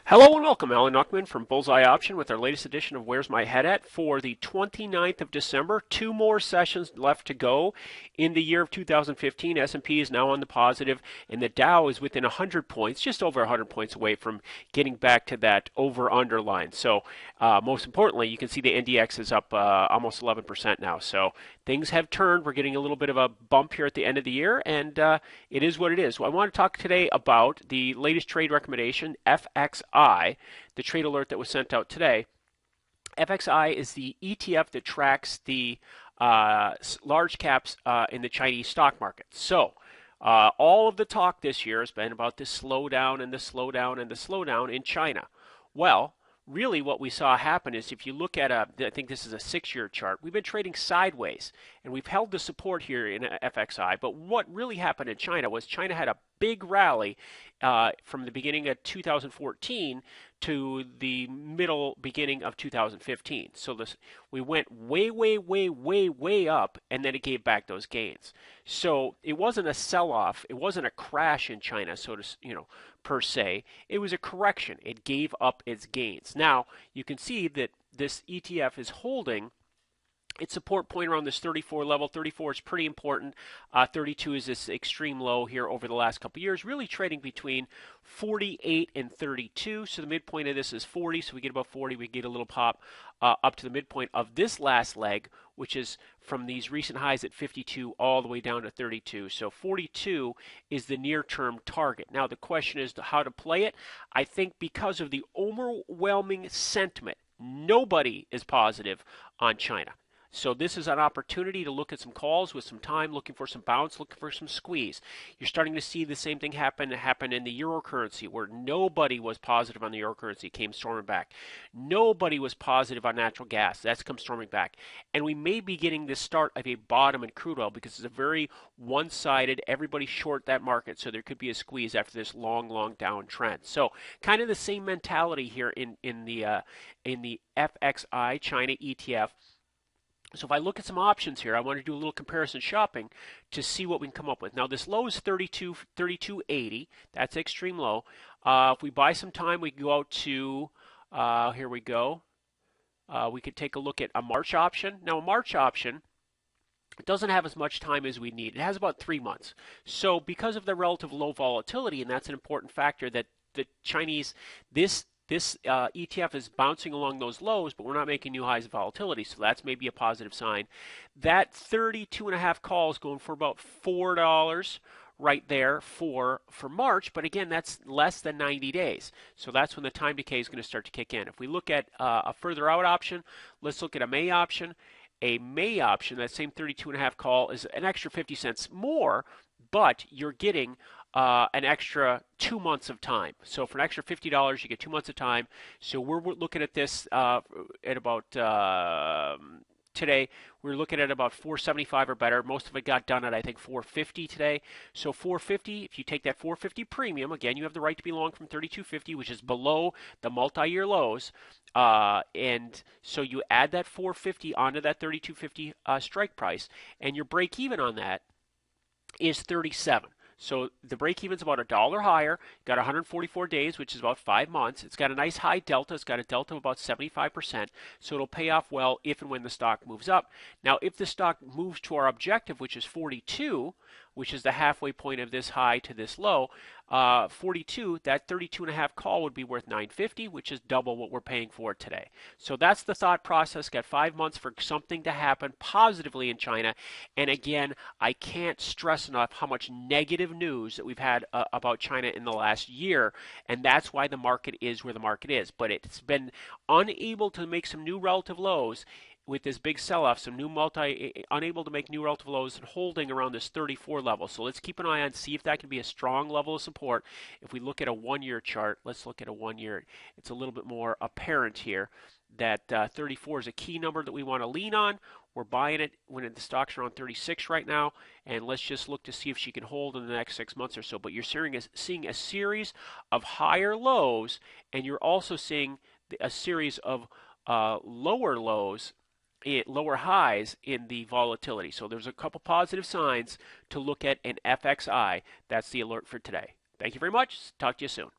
Hello and welcome, Alan Nuckman from Bullseye Option with our latest edition of Where's My Head At for the 29th of December. Two more sessions left to go in the year of 2015. S&P is now on the positive, and the Dow is within 100 points, just over 100 points away from getting back to that over-under line. So most importantly, you can see the NDX is up almost 11% now. So things have turned. We're getting a little bit of a bump here at the end of the year, and it is what it is. Well, I want to talk today about the latest trade recommendation, FXI, the trade alert that was sent out today. FXI is the ETF that tracks the large caps in the Chinese stock market. So all of the talk this year has been about this slowdown and the slowdown and the slowdown in China. Well, really what we saw happen is if you look at I think this is a 6-year chart, we've been trading sideways and we've held the support here in FXI. But what really happened in China was China had a big rally from the beginning of 2014 to the beginning of 2015. So we went way up, and then it gave back those gains. So it wasn't a sell-off, it wasn't a crash in China, per se. It was a correction. It gave up its gains. Now you can see that this ETF is holding its support point around this 34 level. 34 is pretty important. 32 is this extreme low here over the last couple of years, really trading between 48 and 32. So the midpoint of this is 40. So we get about 40. We get a little pop up to the midpoint of this last leg, which is from these recent highs at 52 all the way down to 32. So 42 is the near-term target. Now the question is how to play it. I think because of the overwhelming sentiment, nobody is positive on China. So this is an opportunity to look at some calls with some time, looking for some bounce, looking for some squeeze. You're starting to see the same thing happen in the euro currency, where nobody was positive on the euro currency, came storming back. Nobody was positive on natural gas. That's come storming back. And we may be getting the start of a bottom in crude oil because it's a very one-sided, everybody short that market. So there could be a squeeze after this long downtrend. So kind of the same mentality here in the FXI China ETF. So if I look at some options here, I want to do a little comparison shopping to see what we can come up with. Now this low is 32.80. That's extreme low. If we buy some time, we can go out to, here we go. We could take a look at a March option. Now a March option, it doesn't have as much time as we need. It has about 3 months. So because of the relative low volatility, and that's an important factor that the Chinese, this ETF is bouncing along those lows, but we're not making new highs of volatility, so that's maybe a positive sign. That 32.5 call is going for about $4 right there for March, but again, that's less than 90 days. So that's when the time decay is going to start to kick in. If we look at a further out option, let's look at a May option. A May option, that same 32.5 call, is an extra 50 cents more, but you're getting an extra 2 months of time. So for an extra $50, you get 2 months of time. So we're looking at this at about today. We're looking at about 475 or better. Most of it got done at I think 450 today. So 450. If you take that 450 premium, again, you have the right to be long from 32.50, which is below the multi-year lows. And so you add that 450 onto that 32.50 strike price, and your break even on that is 37. So the break-even is about $1 higher. Got 144 days, which is about 5 months. It's got a nice high delta. It's got a delta of about 75%. So it'll pay off well if and when the stock moves up. Now, if the stock moves to our objective, which is 42, which is the halfway point of this high to this low, 42, that 32.5 call would be worth $950, which is double what we're paying for it today. So that's the thought process. Got 5 months for something to happen positively in China. And again, I can't stress enough how much negative news that we've had about China in the last year, and that's why the market is where the market is. But it's been unable to make some new relative lows with this big sell-off, some new unable to make new relative lows and holding around this 34 level. So let's keep an eye on, see if that can be a strong level of support. If we look at a 1-year chart, let's look at a 1-year. It's a little bit more apparent here that 34 is a key number that we want to lean on. We're buying it when the stock's around 36 right now, and let's just look to see if she can hold in the next 6 months or so. But you're seeing a series of higher lows, and you're also seeing a series of lower lows, lower highs in the volatility. So there's a couple positive signs to look at in FXI. That's the alert for today. Thank you very much. Talk to you soon.